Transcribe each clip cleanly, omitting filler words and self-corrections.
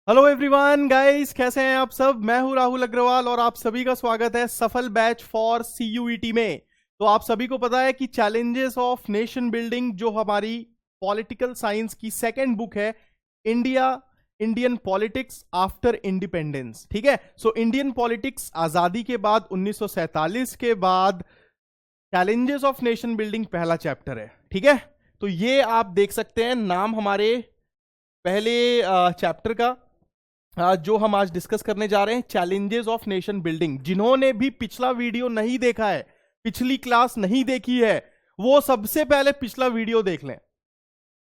Hello everyone guys, कैसे हैं आप सब। मैं हूं राहुल अग्रवाल और आप सभी का स्वागत है सफल बैच फॉर सीयूईटी में। तो आप सभी को पता है कि चैलेंजेस ऑफ नेशन बिल्डिंग जो हमारी पॉलिटिकल साइंस की सेकंड बुक है, India Indian politics after independence. ठीक है, सो इंडियन पॉलिटिक्स आजादी के बाद 1947 के बाद चैलेंजेस ऑफ नेशन बिल्डिंग पहला चैप्टर है। ठीक है, तो ये आप देख सकते हैं नाम हमारे पहले चैप्टर का, जो हम आज डिस्कस करने जा रहे हैं, चैलेंजेस ऑफ नेशन बिल्डिंग। जिन्होंने भी पिछला वीडियो नहीं देखा है, पिछली क्लास नहीं देखी है, वो सबसे पहले पिछला वीडियो देख लें।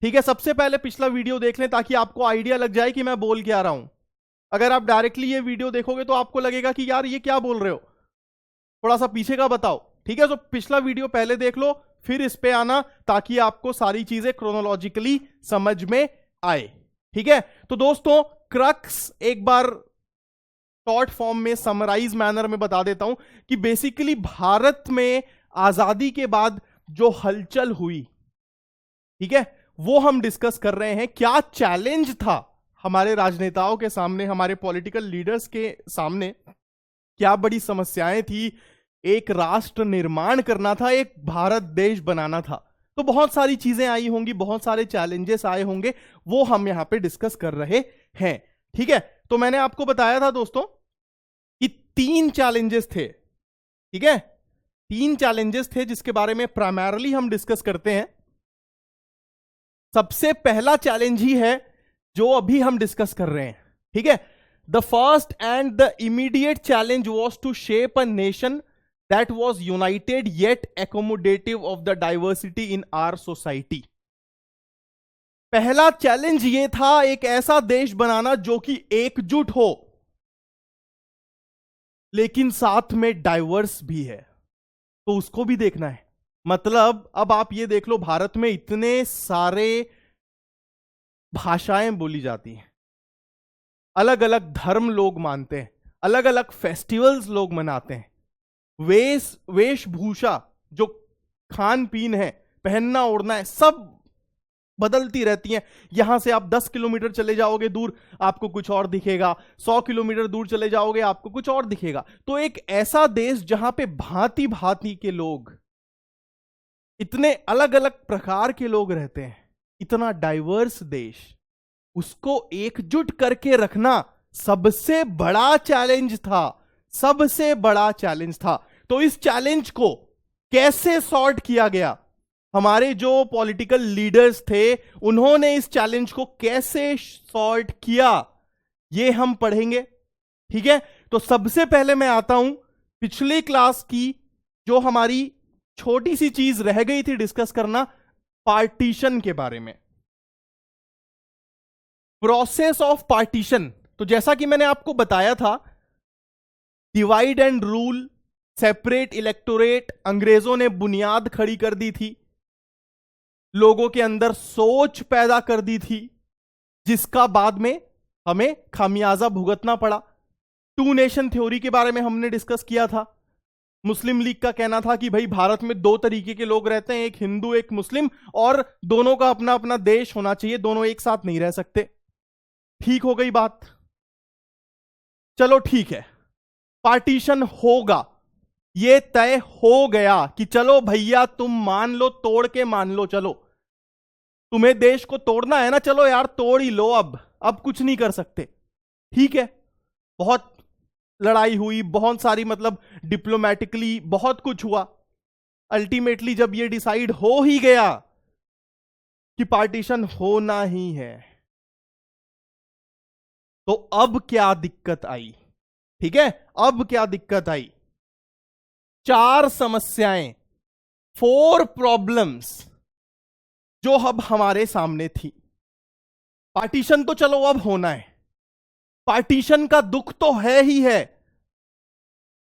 ठीक है, सबसे पहले पिछला वीडियो देख लें ताकि आपको आइडिया लग जाए कि मैं बोल क्या रहा हूं। अगर आप डायरेक्टली ये वीडियो देखोगे तो आपको लगेगा कि यार ये क्या बोल रहे हो, थोड़ा सा पीछे का बताओ। ठीक है, तो पिछला वीडियो पहले देख लो, फिर इस पे आना, ताकि आपको सारी चीजें क्रोनोलॉजिकली समझ में आए। ठीक है, तो दोस्तों क्रक्स एक बार शॉर्ट फॉर्म में समराइज मैनर में बता देता हूं कि बेसिकली भारत में आजादी के बाद जो हलचल हुई, ठीक है, वो हम डिस्कस कर रहे हैं। क्या चैलेंज था हमारे राजनेताओं के सामने, हमारे पॉलिटिकल लीडर्स के सामने, क्या बड़ी समस्याएं थी। एक राष्ट्र निर्माण करना था, एक भारत देश बनाना था, तो बहुत सारी चीजें आई होंगी, बहुत सारे चैलेंजेस आए होंगे, वो हम यहां पे डिस्कस कर रहे हैं। ठीक है, तो मैंने आपको बताया था दोस्तों कि 3 चैलेंजेस थे। ठीक है, 3 चैलेंजेस थे जिसके बारे में प्राइमरली हम डिस्कस करते हैं। सबसे पहला चैलेंज ही है जो अभी हम डिस्कस कर रहे हैं। ठीक है, the first and the immediate challenge was to shape a nation that was united yet accommodative of the diversity in our society। पहला चैलेंज ये था एक ऐसा देश बनाना जो कि एकजुट हो लेकिन साथ में डाइवर्स भी है, तो उसको भी देखना है। मतलब अब आप ये देख लो, भारत में इतने सारे भाषाएं बोली जाती हैं, अलग अलग धर्म लोग मानते हैं, अलग अलग फेस्टिवल्स लोग मनाते हैं, वेशभूषा जो खान पीन है, पहनना ओढ़ना है, सब बदलती रहती हैं। यहां से आप 10 किलोमीटर चले जाओगे दूर, आपको कुछ और दिखेगा, 100 किलोमीटर दूर चले जाओगे, आपको कुछ और दिखेगा। तो एक ऐसा देश जहां पे भांति भांति के लोग, इतने अलग अलग प्रकार के लोग रहते हैं, इतना डाइवर्स देश, उसको एकजुट करके रखना सबसे बड़ा चैलेंज था, सबसे बड़ा चैलेंज था। तो इस चैलेंज को कैसे सॉर्ट किया गया, हमारे जो पॉलिटिकल लीडर्स थे उन्होंने इस चैलेंज को कैसे सॉर्ट किया, ये हम पढ़ेंगे। ठीक है, तो सबसे पहले मैं आता हूं पिछली क्लास की जो हमारी छोटी सी चीज रह गई थी डिस्कस करना, पार्टीशन के बारे में, प्रोसेस ऑफ पार्टीशन। तो जैसा कि मैंने आपको बताया था, divide and rule, separate electorate, अंग्रेजों ने बुनियाद खड़ी कर दी थी, लोगों के अंदर सोच पैदा कर दी थी, जिसका बाद में हमें खामियाजा भुगतना पड़ा। 2 नेशन थ्योरी के बारे में हमने डिस्कस किया था। मुस्लिम लीग का कहना था कि भाई भारत में 2 तरीके के लोग रहते हैं, एक हिंदू एक मुस्लिम, और दोनों का अपना अपना देश होना चाहिए, दोनों एक साथ नहीं रह सकते। ठीक हो गई बात, चलो ठीक है, पार्टीशन होगा, ये तय हो गया कि चलो भैया तुम मान लो, तोड़ के मान लो, चलो तुम्हें देश को तोड़ना है ना, चलो यार तोड़ ही लो, अब कुछ नहीं कर सकते। ठीक है, बहुत लड़ाई हुई, बहुत सारी मतलब डिप्लोमेटिकली बहुत कुछ हुआ। अल्टीमेटली जब ये डिसाइड हो ही गया कि पार्टीशन होना ही है, तो अब क्या दिक्कत आई। ठीक है, अब क्या दिक्कत आई, 4 समस्याएं, 4 प्रॉब्लम्स जो अब हमारे सामने थी। पार्टीशन तो चलो अब होना है, पार्टीशन का दुख तो है ही है,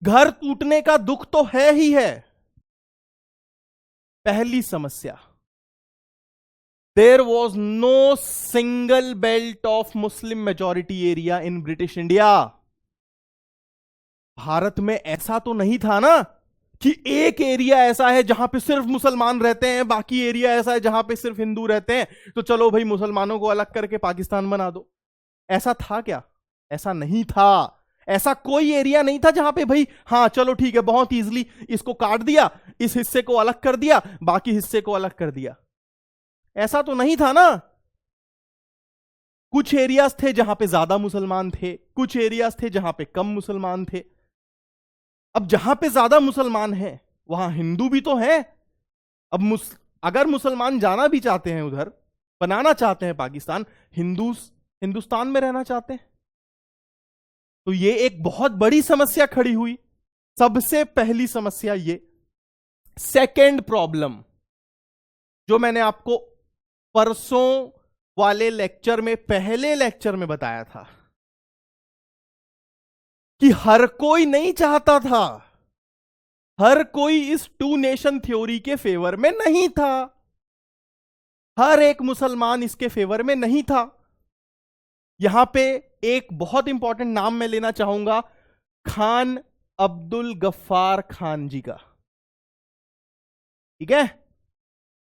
घर टूटने का दुख तो है ही है। पहली समस्या, there was no single belt of Muslim majority area in British India. Bharat में ऐसा तो नहीं था ना कि एक एरिया ऐसा है जहां पे सिर्फ मुसलमान रहते हैं, बाकी एरिया ऐसा है जहां पे सिर्फ हिंदू रहते हैं, तो चलो भाई मुसलमानों को अलग करके पाकिस्तान बना दो। ऐसा था क्या? ऐसा नहीं था। ऐसा कोई एरिया नहीं था जहां पे भाई हाँ चलो ठीक है बहुत इजीली इसको काट दिया, इस हिस्से को अलग कर दिया, बाकी हिस्से को अलग कर दिया। ऐसा तो नहीं था ना। कुछ एरियाज थे जहां पे ज्यादा मुसलमान थे, कुछ एरियाज थे जहां पे कम मुसलमान थे। अब जहां पे ज्यादा मुसलमान हैं वहां हिंदू भी तो हैं। अब अगर मुसलमान जाना भी चाहते हैं उधर, बनाना चाहते हैं पाकिस्तान, हिंदुस्तान में रहना चाहते हैं, तो ये एक बहुत बड़ी समस्या खड़ी हुई। सबसे पहली समस्या ये। सेकेंड प्रॉब्लम जो मैंने आपको परसों वाले लेक्चर में, पहले लेक्चर में बताया था कि हर कोई नहीं चाहता था, हर कोई इस टू नेशन थ्योरी के फेवर में नहीं था, हर एक मुसलमान इसके फेवर में नहीं था। यहां पे एक बहुत इंपॉर्टेंट नाम मैं लेना चाहूंगा, खान अब्दुल गफ्फार खान जी का। ठीक है,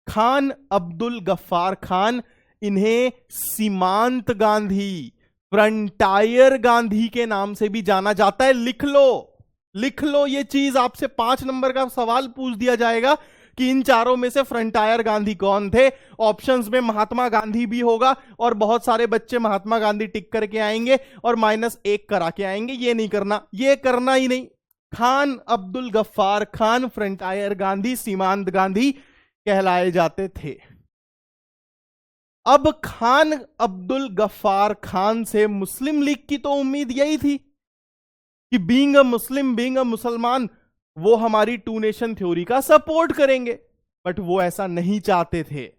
खान अब्दुल गफ्फार खान, इन्हें सीमांत गांधी, फ्रंटायर गांधी के नाम से भी जाना जाता है। लिख लो, लिख लो ये चीज। आपसे 5 नंबर का सवाल पूछ दिया जाएगा कि इन चारों में से फ्रंटायर गांधी कौन थे। ऑप्शंस में महात्मा गांधी भी होगा और बहुत सारे बच्चे महात्मा गांधी टिक करके आएंगे और -1 करा के आएंगे। ये नहीं करना, ये करना ही नहीं। खान अब्दुल गफ्फार खान फ्रंटायर गांधी, सीमांत गांधी कहलाए जाते थे। अब खान अब्दुल गफ्फार खान से मुस्लिम लीग की तो उम्मीद यही थी कि being a Muslim, being a मुसलमान, वो हमारी टू नेशन थ्योरी का सपोर्ट करेंगे। बट वो ऐसा नहीं चाहते थे।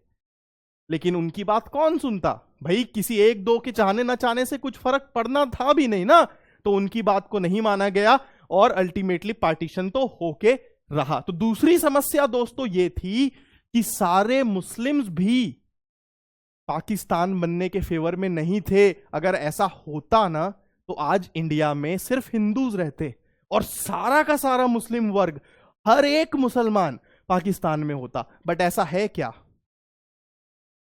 लेकिन उनकी बात कौन सुनता भाई? किसी एक दो के चाहने ना चाहने से कुछ फर्क पड़ना था भी नहीं ना। तो उनकी बात को नहीं माना गया और अल्टीमेटली पार्टीशन तो होके रहा। तो दूसरी समस्या दोस्तों ये थी कि सारे मुस्लिम्स भी पाकिस्तान बनने के फेवर में नहीं थे। अगर ऐसा होता ना तो आज इंडिया में सिर्फ हिंदूज रहते और सारा का सारा मुस्लिम वर्ग, हर एक मुसलमान पाकिस्तान में होता। बट ऐसा है क्या?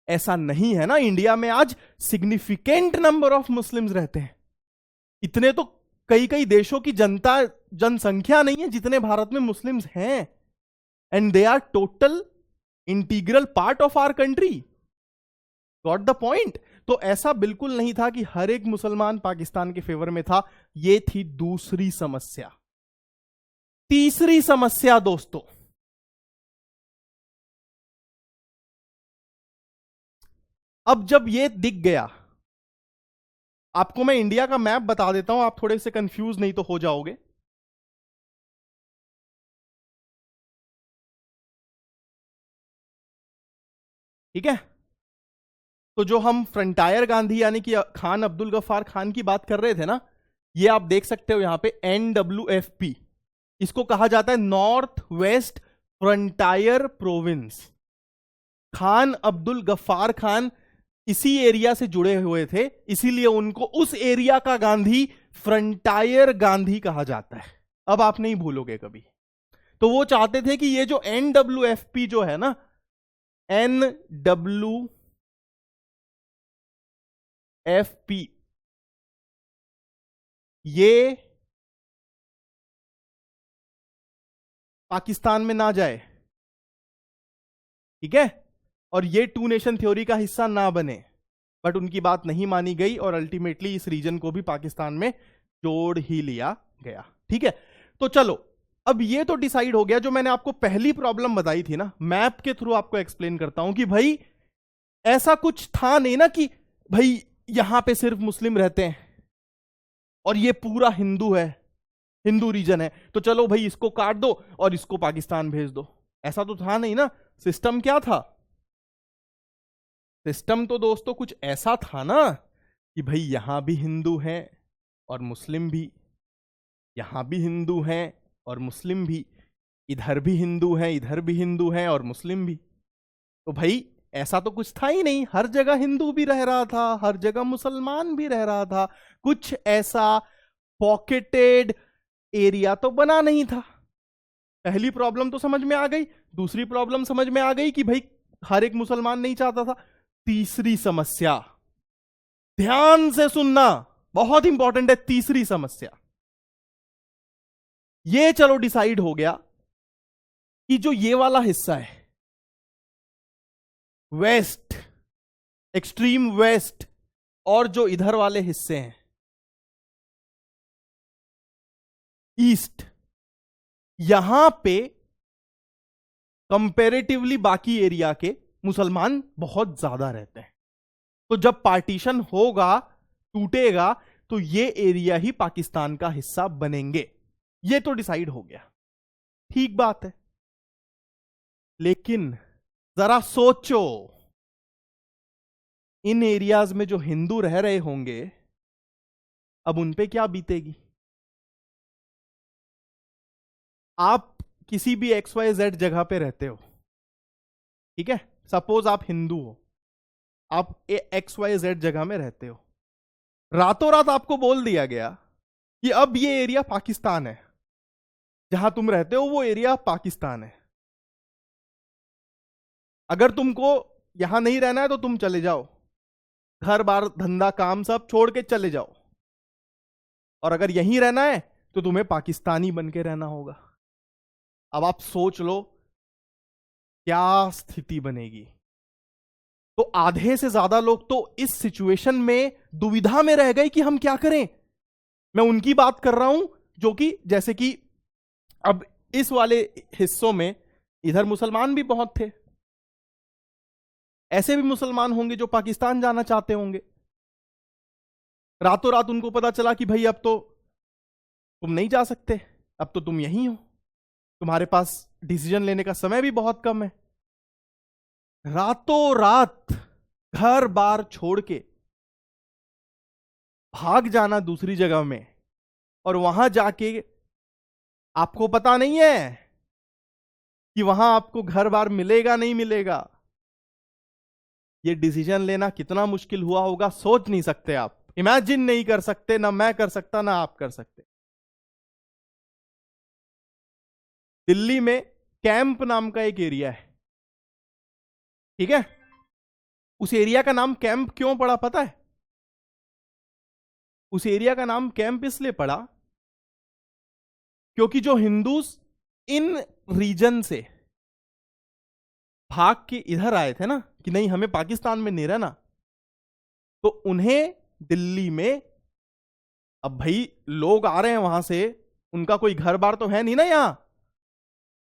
ऐसा नहीं है ना। इंडिया में आज सिग्निफिकेंट नंबर ऑफ मुस्लिम्स रहते हैं। इतने तो कई कई देशों की जनसंख्या नहीं है जितने भारत में मुस्लिम्स हैं। And they are total integral part of our country. Got the point? तो ऐसा बिल्कुल नहीं था कि हर एक मुसलमान पाकिस्तान के फेवर में था। यह थी दूसरी समस्या। तीसरी समस्या दोस्तों, अब जब यह दिख गया, आपको मैं इंडिया का मैप बता देता हूं, आप थोड़े से कंफ्यूज नहीं तो हो जाओगे। ठीक है, तो जो हम फ्रंटायर गांधी यानी कि खान अब्दुल गफ्फार खान की बात कर रहे थे ना, ये आप देख सकते हो यहां पे NWFP, इसको कहा जाता है north west frontier province. Khan Abdul Ghaffar Khan इसी एरिया से जुड़े हुए थे, इसीलिए उनको उस एरिया का गांधी फ्रंटायर गांधी कहा जाता है। अब आप नहीं भूलोगे कभी। तो वो चाहते थे कि ये जो NWFP जो है ना, NWFP, ये पाकिस्तान में ना जाए। ठीक है, और ये टू नेशन थ्योरी का हिस्सा ना बने। बट उनकी बात नहीं मानी गई और अल्टीमेटली इस रीजन को भी पाकिस्तान में जोड़ ही लिया गया। ठीक है, तो चलो अब ये तो डिसाइड हो गया। जो मैंने आपको पहली प्रॉब्लम बताई थी ना, मैप के थ्रू आपको एक्सप्लेन करता हूं कि भाई ऐसा कुछ था नहीं ना कि भाई यहां पे सिर्फ मुस्लिम रहते हैं और ये पूरा हिंदू है, हिंदू रीजन है, तो चलो भाई इसको काट दो और इसको पाकिस्तान भेज दो। ऐसा तो था नहीं ना। सिस्टम क्या था? सिस्टम तो दोस्तों कुछ ऐसा था ना कि भाई यहां भी हिंदू हैं और मुस्लिम भी, यहां भी हिंदू हैं और मुस्लिम भी, इधर भी हिंदू हैं, इधर भी हिंदू हैं और मुस्लिम भी। तो भाई ऐसा तो कुछ था ही नहीं। हर जगह हिंदू भी रह रहा था, हर जगह मुसलमान भी रह रहा था। कुछ ऐसा पॉकेटेड एरिया तो बना नहीं था। पहली प्रॉब्लम तो समझ में आ गई। दूसरी प्रॉब्लम समझ में आ गई कि भाई हर एक मुसलमान नहीं चाहता था। तीसरी समस्या, ध्यान से सुनना, बहुत इंपॉर्टेंट है। तीसरी समस्या, ये चलो डिसाइड हो गया कि जो ये वाला हिस्सा है, वेस्ट, एक्सट्रीम वेस्ट, और जो इधर वाले हिस्से हैं, ईस्ट, यहां पे कंपेरेटिवली बाकी एरिया के मुसलमान बहुत ज्यादा रहते हैं। तो जब पार्टीशन होगा, टूटेगा, तो ये एरिया ही पाकिस्तान का हिस्सा बनेंगे। ये तो डिसाइड हो गया, ठीक बात है। लेकिन जरा सोचो, इन एरियाज में जो हिंदू रह रहे होंगे, अब उन पे क्या बीतेगी। आप किसी भी XYZ जगह पे रहते हो, ठीक है, सपोज आप हिंदू हो, आप XYZ जगह में रहते हो, रातों रात आपको बोल दिया गया कि अब ये एरिया पाकिस्तान है, जहां तुम रहते हो वो एरिया पाकिस्तान है। अगर तुमको यहां नहीं रहना है तो तुम चले जाओ, घर बार धंधा काम सब छोड़ के चले जाओ, और अगर यहीं रहना है तो तुम्हें पाकिस्तानी बन के रहना होगा। अब आप सोच लो क्या स्थिति बनेगी। तो आधे से ज्यादा लोग तो इस सिचुएशन में दुविधा में रह गए कि हम क्या करें। मैं उनकी बात कर रहा हूं जो कि जैसे कि अब इस वाले हिस्सों में इधर मुसलमान भी बहुत थे, ऐसे भी मुसलमान होंगे जो पाकिस्तान जाना चाहते होंगे। रातों रात उनको पता चला कि भाई अब तो तुम नहीं जा सकते, अब तो तुम यहीं हो, तुम्हारे पास डिसीजन लेने का समय भी बहुत कम है। रातों रात घर बार छोड़ के भाग जाना दूसरी जगह में, और वहां जाके आपको पता नहीं है कि वहां आपको घर बार मिलेगा नहीं मिलेगा। ये डिसीजन लेना कितना मुश्किल हुआ होगा, सोच नहीं सकते आप, इमेजिन नहीं कर सकते, ना मैं कर सकता ना आप कर सकते। दिल्ली में कैंप नाम का एक एरिया है, ठीक है। उस एरिया का नाम कैंप क्यों पड़ा पता है? उस एरिया का नाम कैंप इसलिए पड़ा क्योंकि जो हिंदूज इन रीजन से भाग के इधर आए थे ना कि नहीं हमें पाकिस्तान में नहीं रहना, तो उन्हें दिल्ली में, अब भाई लोग आ रहे हैं वहां से, उनका कोई घर बार तो है नहीं ना यहां,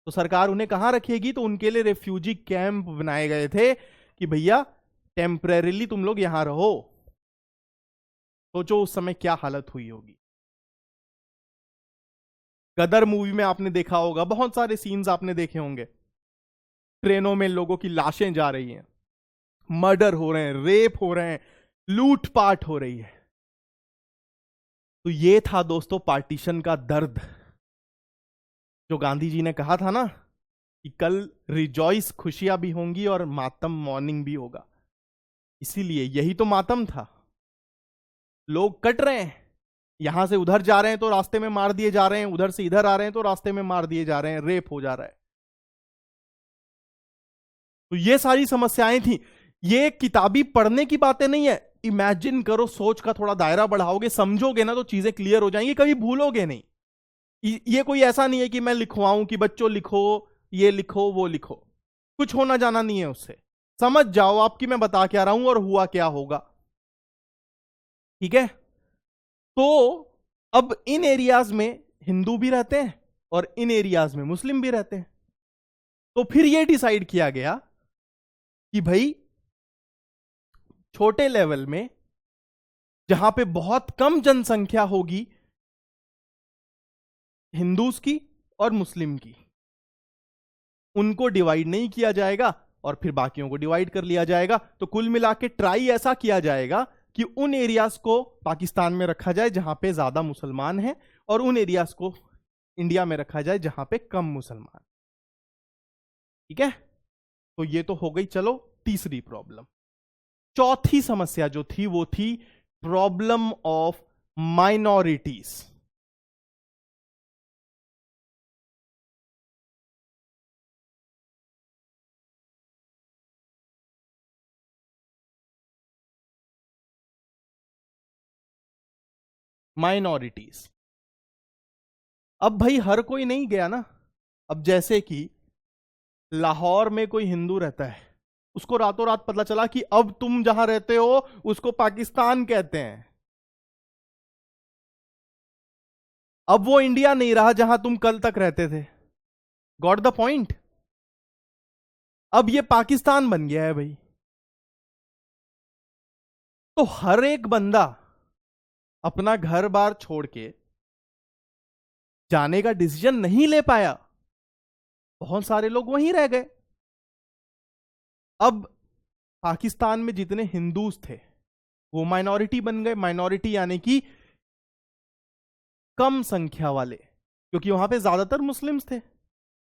तो सरकार उन्हें कहां रखेगी, तो उनके लिए रेफ्यूजी कैंप बनाए गए थे कि भैया टेम्परेरीली तुम लोग यहां रहो। सोचो उस समय क्या हालत हुई होगी। गदर मूवी में आपने देखा होगा, बहुत सारे सीन्स आपने देखे होंगे, ट्रेनों में लोगों की लाशें जा रही हैं, मर्डर हो रहे हैं, रेप हो रहे हैं, लूटपाट हो रही है। तो ये था दोस्तों पार्टीशन का दर्द, जो गांधी जी ने कहा था ना कि कल रिजॉइस खुशियां भी होंगी और मातम मॉर्निंग भी होगा। इसीलिए यही तो मातम था। लोग कट रहे हैं, यहां से उधर जा रहे हैं तो रास्ते में मार दिए जा रहे हैं, उधर से इधर आ रहे हैं तो रास्ते में मार दिए जा रहे हैं, रेप हो जा रहा है। तो ये सारी समस्याएं थी। ये किताबी पढ़ने की बातें नहीं है, इमेजिन करो, सोच का थोड़ा दायरा बढ़ाओगे, समझोगे ना, तो चीजें क्लियर हो जाएंगी, कभी भूलोगे नहीं। ये कोई ऐसा नहीं है कि मैं लिखवाऊं कि बच्चों लिखो, ये लिखो वो लिखो, कुछ होना जाना नहीं है उससे। समझ जाओ आपकी मैं बता क्या रहा हूं और हुआ क्या होगा, ठीक है। तो अब इन एरियाज में हिंदू भी रहते हैं और इन एरियाज में मुस्लिम भी रहते हैं। तो फिर यह डिसाइड किया गया कि भाई छोटे लेवल में, जहां पे बहुत कम जनसंख्या होगी हिंदूज की और मुस्लिम की, उनको डिवाइड नहीं किया जाएगा और फिर बाकियों को डिवाइड कर लिया जाएगा। तो कुल मिला के ट्राई ऐसा किया जाएगा कि उन एरियाज को पाकिस्तान में रखा जाए जहां पे ज्यादा मुसलमान हैं, और उन एरियाज को इंडिया में रखा जाए जहां पे कम मुसलमान, ठीक है। तो ये तो हो गई चलो तीसरी प्रॉब्लम। चौथी समस्या जो थी वो थी प्रॉब्लम ऑफ माइनॉरिटीज। माइनॉरिटीज। अब भाई हर कोई नहीं गया ना। अब जैसे कि लाहौर में कोई हिंदू रहता है, उसको रातों रात पता चला कि अब तुम जहां रहते हो उसको पाकिस्तान कहते हैं। अब वो इंडिया नहीं रहा जहां तुम कल तक रहते थे। Got the point? अब ये पाकिस्तान बन गया है भाई। तो हर एक बंदा अपना घर बार छोड़ के जाने का डिसीजन नहीं ले पाया। बहुत सारे लोग वहीं रह गए। अब पाकिस्तान में जितने हिंदूज थे वो माइनॉरिटी बन गए। माइनॉरिटी यानी कि कम संख्या वाले, क्योंकि वहां पे ज्यादातर मुस्लिम्स थे।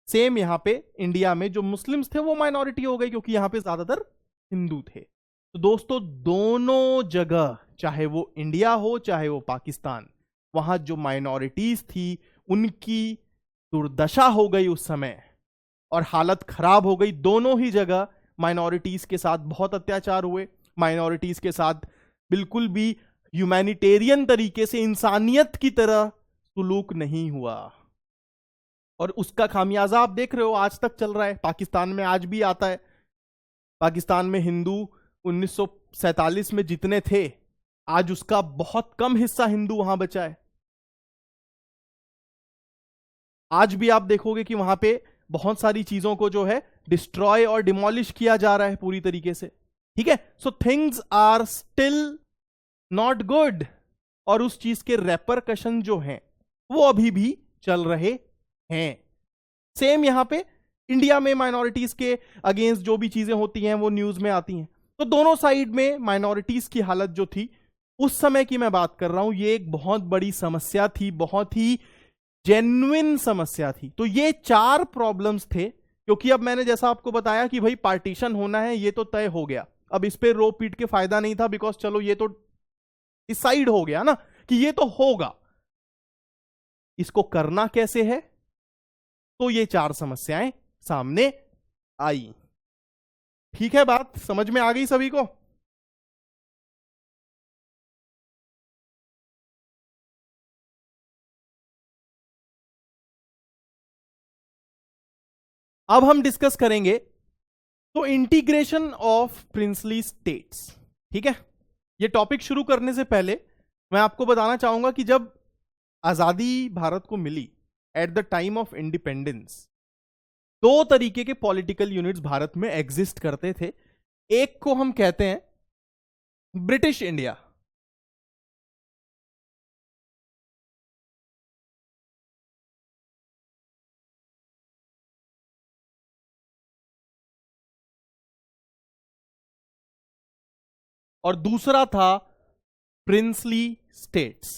सेम यहां पे इंडिया में जो मुस्लिम्स थे वो माइनॉरिटी हो गई, क्योंकि यहां पे ज्यादातर हिंदू थे। तो दोस्तों, दोनों जगह, चाहे वो इंडिया हो चाहे वो पाकिस्तान, वहां जो माइनॉरिटीज थी उनकी दुर्दशा हो गई उस समय, और हालत खराब हो गई। दोनों ही जगह माइनॉरिटीज के साथ बहुत अत्याचार हुए। माइनॉरिटीज के साथ बिल्कुल भी ह्यूमैनिटेरियन तरीके से, इंसानियत की तरह सुलूक नहीं हुआ। और उसका खामियाजा आप देख रहे हो, आज तक चल रहा है। पाकिस्तान में आज भी आता है। पाकिस्तान में हिंदू 1947 में जितने थे, आज उसका बहुत कम हिस्सा हिंदू वहां बचा है। आज भी आप देखोगे कि वहां पे बहुत सारी चीजों को जो है डिस्ट्रॉय और डिमोलिश किया जा रहा है पूरी तरीके से। ठीक है, so things are still not good, और उस चीज के रेपरकशन जो हैं वो अभी भी चल रहे हैं। सेम यहां पे इंडिया में माइनॉरिटीज के अगेंस्ट जो भी चीजें होती हैं वो न्यूज में आती हैं। तो दोनों साइड में माइनॉरिटीज की हालत जो थी उस समय की मैं बात कर रहा हूं, ये एक बहुत बड़ी समस्या थी, बहुत ही जेन्युइन समस्या थी। तो ये 4 प्रॉब्लम्स थे, क्योंकि अब मैंने जैसा आपको बताया कि भाई पार्टीशन होना है, ये तो तय हो गया। अब इस पे रो पीट के फायदा नहीं था, बिकॉज चलो ये तो डिसाइड हो गया ना कि ये तो होगा। इसको करना कैसे है, तो ये 4 समस्याएं सामने आई। ठीक है, बात समझ में आ गई सभी को? अब हम डिस्कस करेंगे तो इंटीग्रेशन ऑफ प्रिंसली स्टेट्स। ठीक है, ये टॉपिक शुरू करने से पहले मैं आपको बताना चाहूंगा कि जब आजादी भारत को मिली, at the time of independence, 2 तरीके के पॉलिटिकल यूनिट्स भारत में एग्जिस्ट करते थे। एक को हम कहते हैं ब्रिटिश इंडिया, और दूसरा था प्रिंसली स्टेट्स।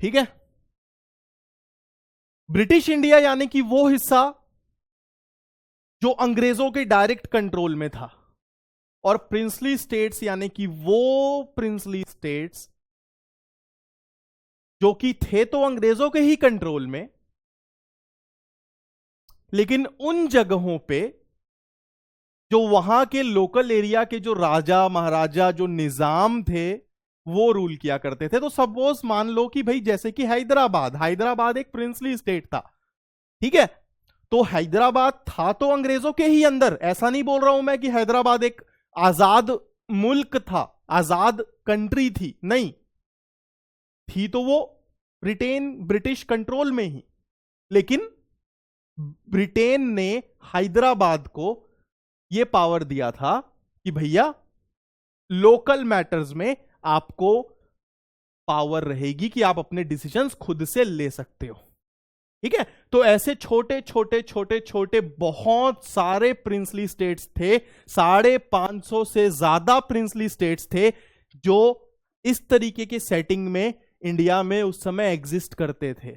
ठीक है, ब्रिटिश इंडिया यानी कि वो हिस्सा जो अंग्रेजों के डायरेक्ट कंट्रोल में था, और प्रिंसली स्टेट्स यानी कि वो प्रिंसली स्टेट्स जो कि थे तो अंग्रेजों के ही कंट्रोल में, लेकिन उन जगहों पे जो वहां के लोकल एरिया के जो राजा महाराजा, जो निजाम थे, वो रूल किया करते थे। तो सपोज मान लो कि भाई जैसे कि हैदराबाद, हैदराबाद एक प्रिंसली स्टेट था। ठीक है, तो हैदराबाद था तो अंग्रेजों के ही अंदर। ऐसा नहीं बोल रहा हूं मैं कि हैदराबाद एक आजाद मुल्क था, आजाद कंट्री थी, नहीं थी तो वो ब्रिटिश कंट्रोल में ही। लेकिन ब्रिटेन ने हैदराबाद को यह पावर दिया था कि भैया लोकल मैटर्स में आपको पावर रहेगी कि आप अपने डिसीजंस खुद से ले सकते हो। ठीक है, तो ऐसे छोटे छोटे छोटे छोटे बहुत सारे प्रिंसली स्टेट्स थे, 550 से ज्यादा प्रिंसली स्टेट्स थे जो इस तरीके के सेटिंग में इंडिया में उस समय एग्जिस्ट करते थे,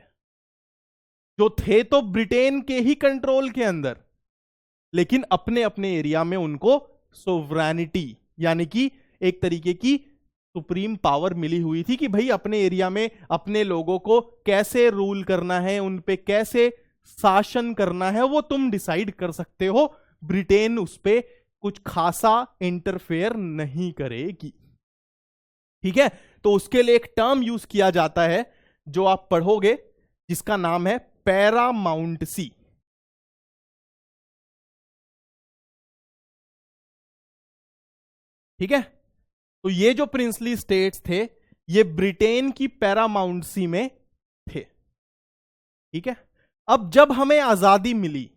जो थे तो ब्रिटेन के ही कंट्रोल के अंदर, लेकिन अपने अपने एरिया में उनको सोवरेनिटी यानी कि एक तरीके की सुप्रीम पावर मिली हुई थी कि भाई अपने एरिया में अपने लोगों को कैसे रूल करना है, उन पे कैसे शासन करना है, वो तुम डिसाइड कर सकते हो। ब्रिटेन उस पे कुछ खासा इंटरफेयर नहीं करेगी। ठीक है, तो उसके लिए एक टर्म यूज किया जाता है जो आप पढ़ोगे, जिसका नाम है पैरामाउंटसी। ठीक है, तो ये जो प्रिंसली स्टेट्स थे ये ब्रिटेन की पैरामाउंटसी में थे। ठीक है, अब जब हमें आजादी मिली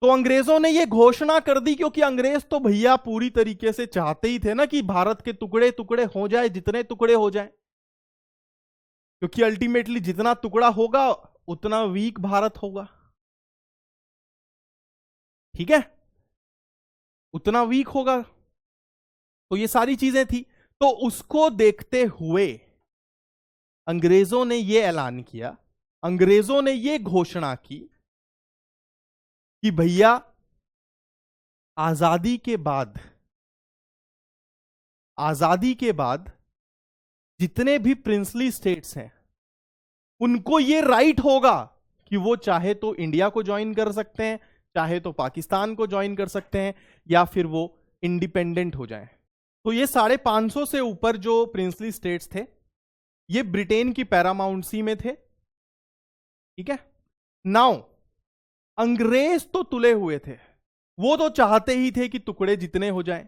तो अंग्रेजों ने ये घोषणा कर दी, क्योंकि अंग्रेज तो भैया पूरी तरीके से चाहते ही थे ना कि भारत के टुकड़े टुकड़े हो जाए, जितने टुकड़े हो जाए, क्योंकि अल्टीमेटली जितना टुकड़ा होगा उतना वीक भारत होगा। ठीक है, उतना वीक होगा। तो ये सारी चीजें थी, तो उसको देखते हुए अंग्रेजों ने ये ऐलान किया, अंग्रेजों ने ये घोषणा की कि भैया आजादी के बाद, आजादी के बाद जितने भी प्रिंसली स्टेट्स हैं उनको ये राइट होगा कि वो चाहे तो इंडिया को ज्वाइन कर सकते हैं, चाहे तो पाकिस्तान को ज्वाइन कर सकते हैं, या फिर वो इंडिपेंडेंट हो जाएं। तो ये 550 से ऊपर जो प्रिंसली स्टेट्स थे ये ब्रिटेन की पैरामाउंटसी में थे। ठीक है, नाउ अंग्रेज तो तुले हुए थे, वो तो चाहते ही थे कि टुकड़े जितने हो जाएं।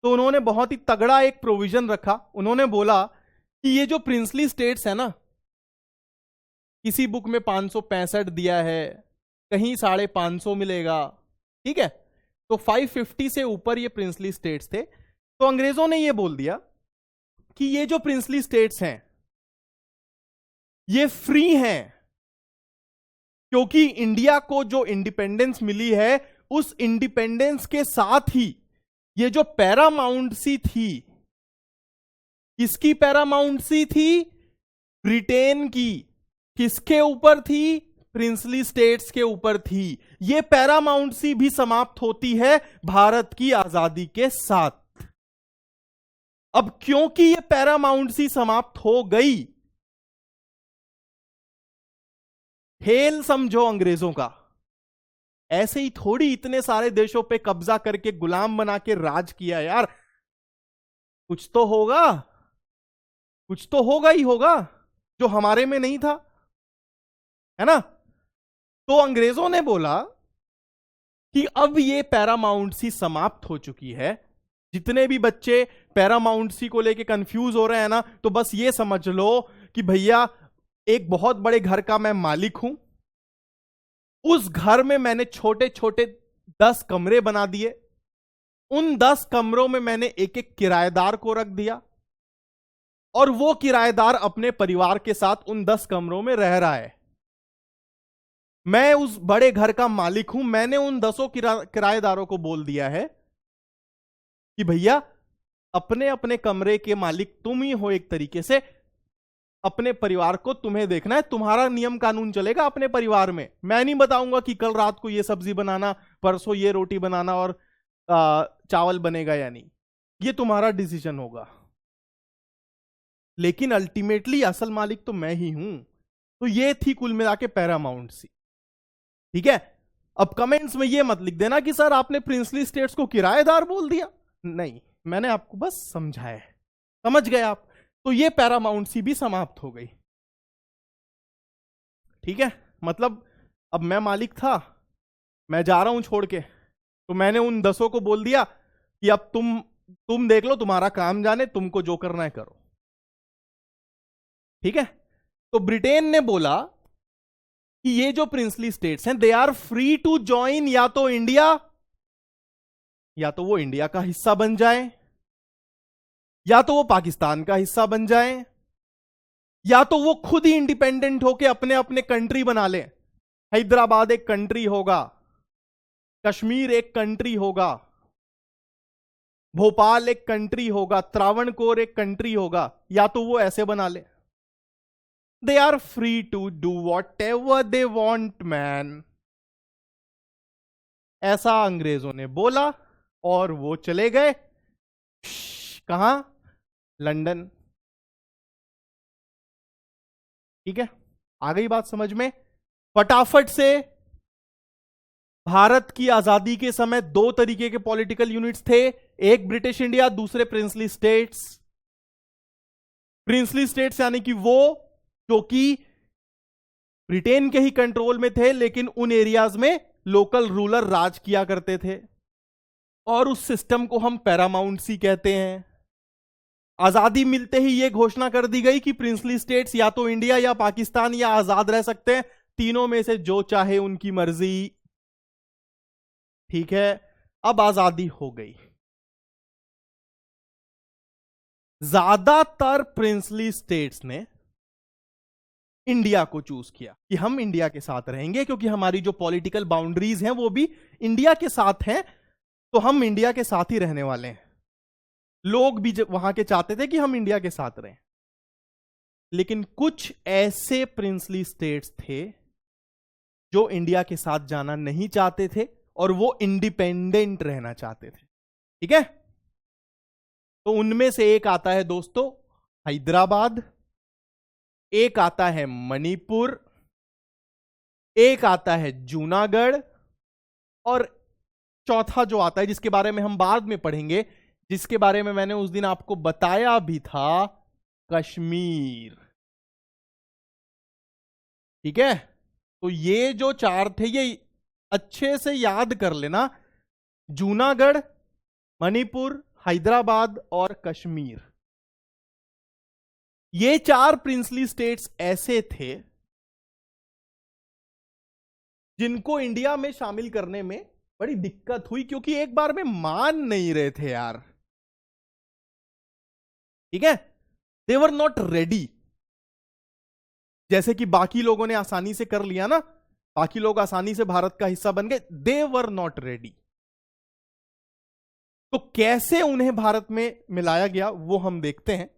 तो उन्होंने बहुत ही तगड़ा एक प्रोविजन रखा। उन्होंने बोला कि ये जो प्रिंसली स्टेट्स है ना, किसी बुक में 565 दिया है, कहीं 550 मिलेगा। ठीक है, तो 550 से ऊपर ये प्रिंसली स्टेट्स थे। तो अंग्रेजों ने ये बोल दिया कि ये जो प्रिंसली स्टेट्स हैं ये फ्री हैं, क्योंकि इंडिया को जो इंडिपेंडेंस मिली है उस इंडिपेंडेंस के साथ ही ये जो पैरामाउंटसी थी, किसकी पैरामाउंटसी थी? ब्रिटेन की। किसके ऊपर थी? प्रिंसली स्टेट्स के ऊपर थी। ये पैरामाउंटसी भी समाप्त होती है भारत की आजादी के साथ। अब क्योंकि ये पैरामाउंटसी समाप्त हो गई, खेल समझो अंग्रेजों का। ऐसे ही थोड़ी इतने सारे देशों पे कब्जा करके गुलाम बना के राज किया यार, कुछ तो होगा, कुछ तो होगा ही होगा जो हमारे में नहीं था, है ना। तो अंग्रेजों ने बोला कि अब ये पैरामाउंटसी समाप्त हो चुकी है। जितने भी बच्चे पैरामाउंटसी को लेके कंफ्यूज हो रहे हैं ना, तो बस ये समझ लो कि भैया एक बहुत बड़े घर का मैं मालिक हूं, उस घर में मैंने छोटे छोटे 10 कमरे बना दिए, उन 10 कमरों में मैंने एक एक किराएदार को रख दिया, और वो किराएदार अपने परिवार के साथ उन 10 कमरों में रह रहा है। मैं उस बड़े घर का मालिक हूं, मैंने उन 10 किराएदारों को बोल दिया है कि भैया अपने अपने कमरे के मालिक तुम ही हो, एक तरीके से अपने परिवार को तुम्हें देखना है, तुम्हारा नियम कानून चलेगा अपने परिवार में। मैं नहीं बताऊंगा कि कल रात को ये सब्जी बनाना, परसों ये रोटी बनाना और चावल बनेगा या नहीं, ये तुम्हारा डिसीजन होगा, लेकिन अल्टीमेटली असल मालिक तो मैं ही हूं। तो ये थी कुल मिला के पैरामाउंटसी। ठीक है, अब कमेंट्स में ये मत लिख देना कि सर आपने प्रिंसली स्टेट्स को किराएदार बोल दिया। नहीं, मैंने आपको बस समझाया, समझ गए आप। तो ये पैरामाउंटसी भी समाप्त हो गई। ठीक है, मतलब अब मैं मालिक था, मैं जा रहा हूं छोड़ के, तो मैंने उन 10 को बोल दिया कि अब तुम देख लो, तुम्हारा काम जाने, तुमको जो करना है करो। ठीक है, तो ब्रिटेन ने बोला कि ये जो प्रिंसली स्टेट्स हैं they are free to join, या तो इंडिया, या तो वो इंडिया का हिस्सा बन जाए, या तो वो पाकिस्तान का हिस्सा बन जाए, या तो वो खुद ही इंडिपेंडेंट होके अपने अपने कंट्री बना ले। हैदराबाद एक कंट्री होगा, कश्मीर एक कंट्री होगा, भोपाल एक कंट्री होगा, त्रावणकोर एक कंट्री होगा, या तो वो ऐसे बना ले। They are free to do whatever they want man. ऐसा अंग्रेजों ने बोला और वो चले गए, कहां? लंदन। ठीक है, आ गई बात समझ में? फटाफट से, भारत की आजादी के समय दो तरीके के पॉलिटिकल यूनिट्स थे, एक ब्रिटिश इंडिया, दूसरे प्रिंसली स्टेट्स। प्रिंसली स्टेट्स यानी कि वो जो कि ब्रिटेन के ही कंट्रोल में थे, लेकिन उन एरियाज में लोकल रूलर राज किया करते थे, और उस सिस्टम को हम पैरामाउंटसी कहते हैं। आजादी मिलते ही यह घोषणा कर दी गई कि प्रिंसली स्टेट्स या तो इंडिया या पाकिस्तान या आजाद रह सकते हैं, तीनों में से जो चाहे उनकी मर्जी। ठीक है, अब आजादी हो गई। ज्यादातर प्रिंसली स्टेट्स ने इंडिया को चूज किया कि हम इंडिया के साथ रहेंगे, क्योंकि हमारी जो पॉलिटिकल बाउंड्रीज हैं वो भी इंडिया के साथ हैं, तो हम इंडिया के साथ ही रहने वाले हैं। लोग भी वहां के चाहते थे कि हम इंडिया के साथ रहें। लेकिन कुछ ऐसे प्रिंसली स्टेट्स थे जो इंडिया के साथ जाना नहीं चाहते थे, और वो इंडिपेंडेंट रहना चाहते थे। ठीक है, तो उनमें से एक आता है दोस्तों हैदराबाद, एक आता है मणिपुर, एक आता है जूनागढ़, और चौथा जो आता है जिसके बारे में हम बाद में पढ़ेंगे, जिसके बारे में मैंने उस दिन आपको बताया भी था, कश्मीर। ठीक है, तो ये जो चार थे ये अच्छे से याद कर लेना, जूनागढ़, मणिपुर, हैदराबाद और कश्मीर। ये चार प्रिंसली स्टेट्स ऐसे थे जिनको इंडिया में शामिल करने में बड़ी दिक्कत हुई, क्योंकि एक बार में मान नहीं रहे थे यार। ठीक है, दे वर नॉट रेडी। जैसे कि बाकी लोगों ने आसानी से कर लिया ना, बाकी लोग आसानी से भारत का हिस्सा बन गए, दे वर नॉट रेडी। तो कैसे उन्हें भारत में मिलाया गया वो हम देखते हैं।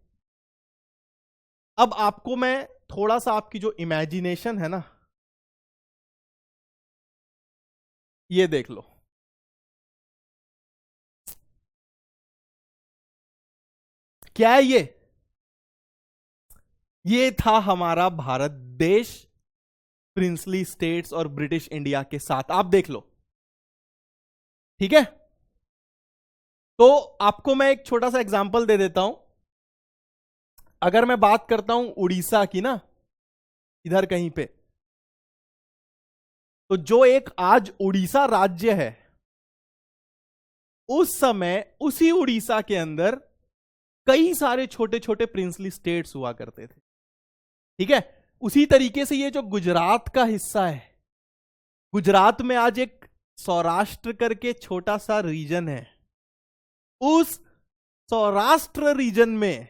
अब आपको मैं थोड़ा सा, आपकी जो इमेजिनेशन है ना, ये देख लो। क्या है ये था हमारा भारत देश प्रिंसली स्टेट्स और ब्रिटिश इंडिया के साथ। आप देख लो। ठीक है, तो आपको मैं एक छोटा सा एग्जांपल दे देता हूं। अगर मैं बात करता हूं उड़ीसा की ना, इधर कहीं पे, तो जो एक आज उड़ीसा राज्य है, उस समय उसी उड़ीसा के अंदर कई सारे छोटे छोटे प्रिंसली स्टेट्स हुआ करते थे। ठीक है, उसी तरीके से ये जो गुजरात का हिस्सा है, गुजरात में आज एक सौराष्ट्र करके छोटा सा रीजन है। उस सौराष्ट्र रीजन में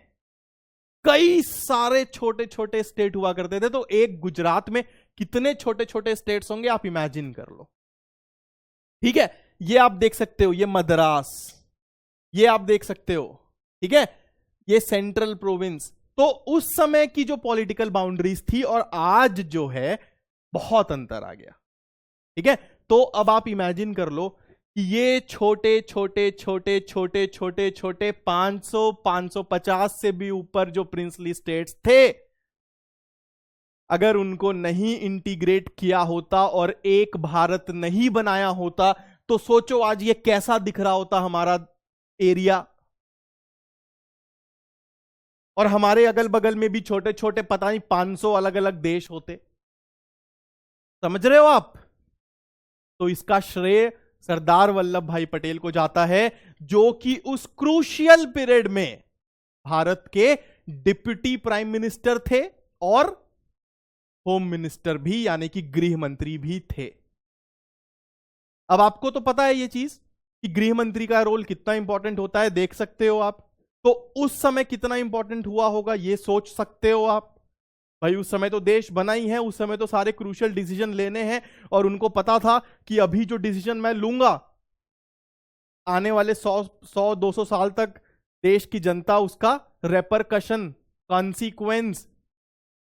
कई सारे छोटे छोटे स्टेट हुआ करते थे। तो एक गुजरात में कितने छोटे छोटे स्टेट्स होंगे आप इमेजिन कर लो। ठीक है, ये आप देख सकते हो, ये मद्रास, ये आप देख सकते हो। ठीक है, ये सेंट्रल प्रोविंस। तो उस समय की जो पॉलिटिकल बाउंड्रीज थी और आज जो है, बहुत अंतर आ गया। ठीक है, तो अब आप इमेजिन कर लो कि ये छोटे छोटे छोटे छोटे छोटे छोटे 500 550 से भी ऊपर जो प्रिंसली स्टेट्स थे, अगर उनको नहीं इंटीग्रेट किया होता और एक भारत नहीं बनाया होता, तो सोचो आज ये कैसा दिख रहा होता हमारा एरिया। और हमारे अगल बगल में भी छोटे छोटे पता नहीं 500 अलग अलग देश होते। समझ रहे हो आप? तो इसका श्रेय सरदार वल्लभ भाई पटेल को जाता है, जो कि उस क्रूशियल पीरियड में भारत के डिप्टी प्राइम मिनिस्टर थे और होम मिनिस्टर भी, यानी कि गृह मंत्री भी थे। अब आपको तो पता है ये चीज कि गृह मंत्री का रोल कितना इंपॉर्टेंट होता है, देख सकते हो आप। तो उस समय कितना इंपॉर्टेंट हुआ होगा ये सोच सकते हो आप। भाई उस समय तो देश बना ही है, उस समय तो सारे क्रूशियल डिसीजन लेने हैं, और उनको पता था कि अभी जो डिसीजन मैं लूंगा, आने वाले 100-200 साल तक देश की जनता उसका रेपरकशन, कॉन्सिक्वेंस,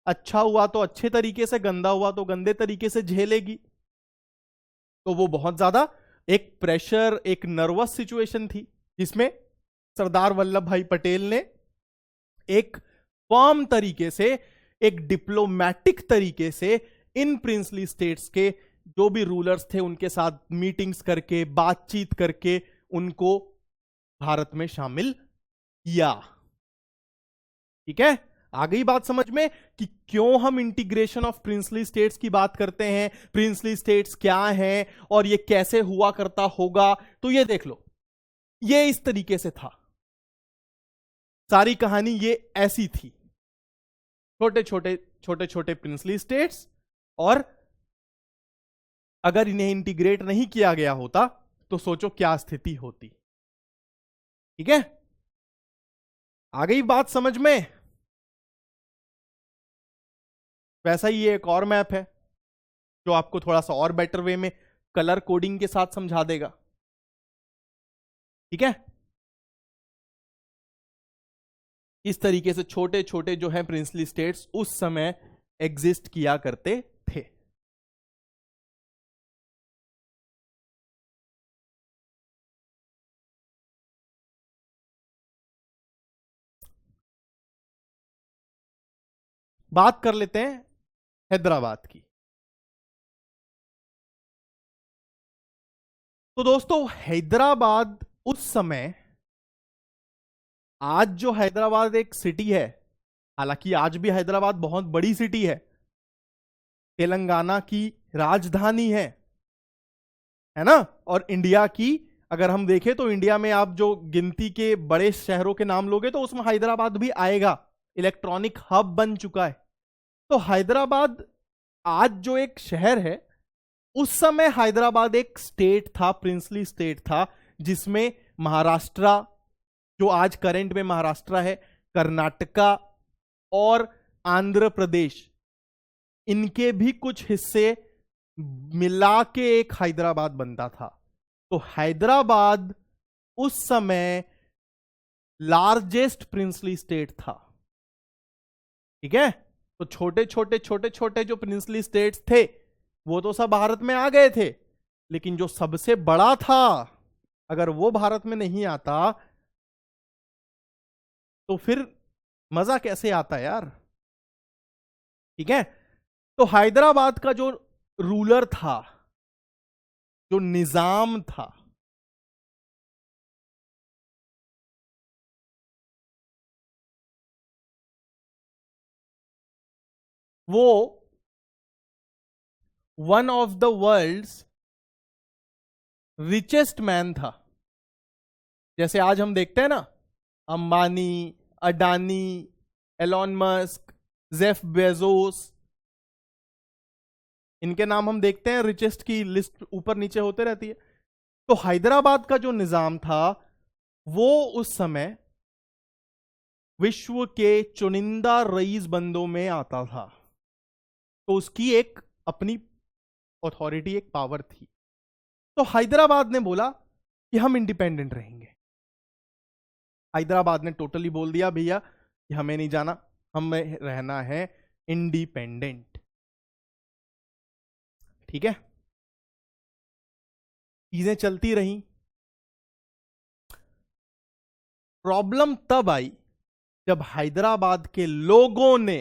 अच्छा हुआ तो अच्छे तरीके से, गंदा हुआ तो गंदे तरीके से झेलेगी। तो वो बहुत ज्यादा एक प्रेशर, एक नर्वस सिचुएशन थी, जिसमें सरदार वल्लभ भाई पटेल ने एक फर्म तरीके से, एक डिप्लोमैटिक तरीके से इन प्रिंसली स्टेट्स के जो भी रूलर्स थे उनके साथ मीटिंग्स करके, बातचीत करके उनको भारत में शामिल किया। ठीक है, आ गई बात समझ में कि क्यों हम इंटीग्रेशन ऑफ प्रिंसली स्टेट्स की बात करते हैं, प्रिंसली स्टेट्स क्या हैं और ये कैसे हुआ करता होगा। तो ये देख लो, ये इस तरीके से था, सारी कहानी ये ऐसी थी, छोटे छोटे प्रिंसली स्टेट्स, और अगर इन्हें इंटीग्रेट नहीं किया गया होता तो सोचो क्या स्थिति होती। ठीक है, आ गई बात समझ में। वैसा ही ये एक और मैप है जो आपको थोड़ा सा और बेटर वे में कलर कोडिंग के साथ समझा देगा। ठीक है, इस तरीके से छोटे छोटे जो हैं प्रिंसली स्टेट्स उस समय एग्जिस्ट किया करते थे। बात कर लेते हैं हैदराबाद की। तो दोस्तों, हैदराबाद उस समय, आज जो हैदराबाद एक सिटी है, हालांकि आज भी हैदराबाद बहुत बड़ी सिटी है, तेलंगाना की राजधानी है ना, और इंडिया की अगर हम देखें तो इंडिया में आप जो गिनती के बड़े शहरों के नाम लोगे तो उसमें हैदराबाद भी आएगा, इलेक्ट्रॉनिक हब बन चुका है। तो हैदराबाद आज जो एक शहर है, उस समय हैदराबाद एक स्टेट था, प्रिंसली स्टेट था, जिसमें महाराष्ट्र, जो आज करंट में महाराष्ट्र है, कर्नाटका और आंध्र प्रदेश, इनके भी कुछ हिस्से मिला के एक हैदराबाद बनता था। तो हैदराबाद उस समय लार्जेस्ट प्रिंसली स्टेट था। ठीक है, तो छोटे छोटे जो प्रिंसली स्टेट्स थे वो तो सब भारत में आ गए थे, लेकिन जो सबसे बड़ा था, अगर वो भारत में नहीं आता तो फिर मजा कैसे आता यार। ठीक है, तो हैदराबाद का जो रूलर था, जो निजाम था, वो one of the world's richest man था। जैसे आज हम देखते हैं ना, Ambani, Adani, Elon Musk, Jeff Bezos, इनके नाम हम देखते हैं, रिचेस्ट की लिस्ट ऊपर नीचे होते रहती है। तो हैदराबाद का जो निजाम था वो उस समय विश्व के चुनिंदा रईस बंदों में आता था, तो उसकी एक अपनी अथॉरिटी, एक पावर थी। तो हैदराबाद ने बोला कि हम इंडिपेंडेंट रहेंगे। हैदराबाद ने टोटली बोल दिया, भैया कि हमें नहीं जाना, हमें रहना है इंडिपेंडेंट। ठीक है, चीजें चलती रहीं। प्रॉब्लम तब आई जब हैदराबाद के लोगों ने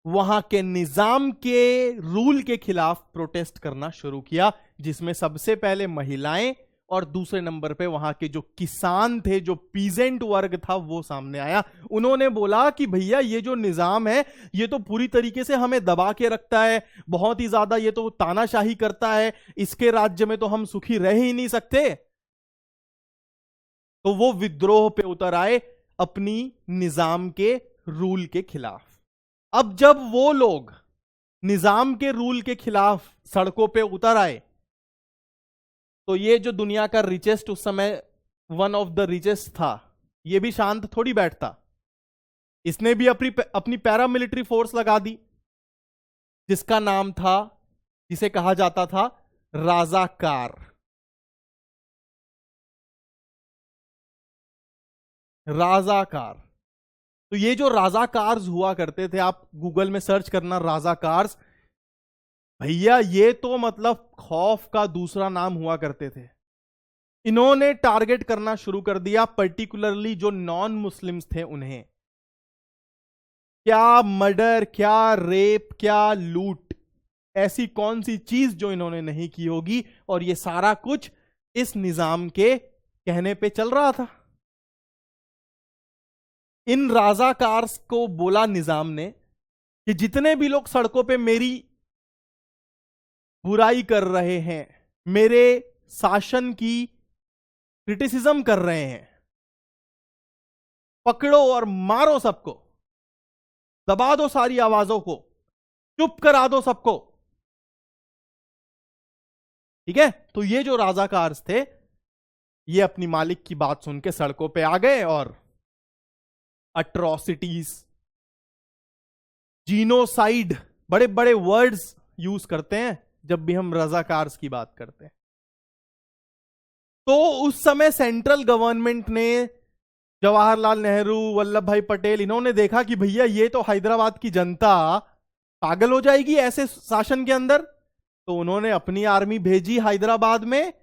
वहां के निजाम के रूल के खिलाफ प्रोटेस्ट करना शुरू किया, जिसमें सबसे पहले महिलाएं और दूसरे नंबर पे वहां के जो किसान थे, जो पीजेंट वर्ग था, वो सामने आया। उन्होंने बोला कि भैया ये जो निजाम है ये तो पूरी तरीके से हमें दबा के रखता है, बहुत ही ज्यादा ये तो तानाशाही करता है, इसके राज्य में तो हम सुखी रह ही नहीं सकते। तो वो विद्रोह पे उतर आए अपनी निजाम के रूल के खिलाफ। अब जब वो लोग निजाम के रूल के खिलाफ सड़कों पे उतर आए, तो ये जो दुनिया का रिचेस्ट, उस समय वन ऑफ द रिचेस्ट था, ये भी शांत थोड़ी बैठता। इसने भी अपनी पैरामिलिट्री फोर्स लगा दी, जिसका नाम था, जिसे कहा जाता था राजाकार। राजाकार, तो ये जो राजाकार्स हुआ करते थे, आप गूगल में सर्च करना राजाकार्स, भैया ये तो मतलब खौफ का दूसरा नाम हुआ करते थे। इन्होंने टारगेट करना शुरू कर दिया, पर्टिकुलरली जो नॉन मुस्लिम्स थे उन्हें। क्या मर्डर, क्या रेप, क्या लूट, ऐसी कौन सी चीज जो इन्होंने नहीं की होगी, और ये सारा कुछ इस निजाम के कहने पे चल रहा था। इन राजाकार्स को बोला निजाम ने कि जितने भी लोग सड़कों पे मेरी बुराई कर रहे हैं, मेरे शासन की क्रिटिसिज्म कर रहे हैं, पकड़ो और मारो सबको, दबा दो सारी आवाजों को, चुप करा दो सबको। ठीक है, तो ये जो राजाकार्स थे, ये अपनी मालिक की बात सुन के सड़कों पे आ गए और अट्रॉसिटीज, जीनोसाइड, बड़े बड़े वर्ड्स यूज करते हैं जब भी हम रजाकार्स की बात करते हैं। तो उस समय सेंट्रल गवर्नमेंट ने, जवाहरलाल नेहरू, वल्लभ भाई पटेल, इन्होंने देखा कि भैया ये तो हैदराबाद की जनता पागल हो जाएगी ऐसे शासन के अंदर। तो उन्होंने अपनी आर्मी भेजी हैदराबाद में,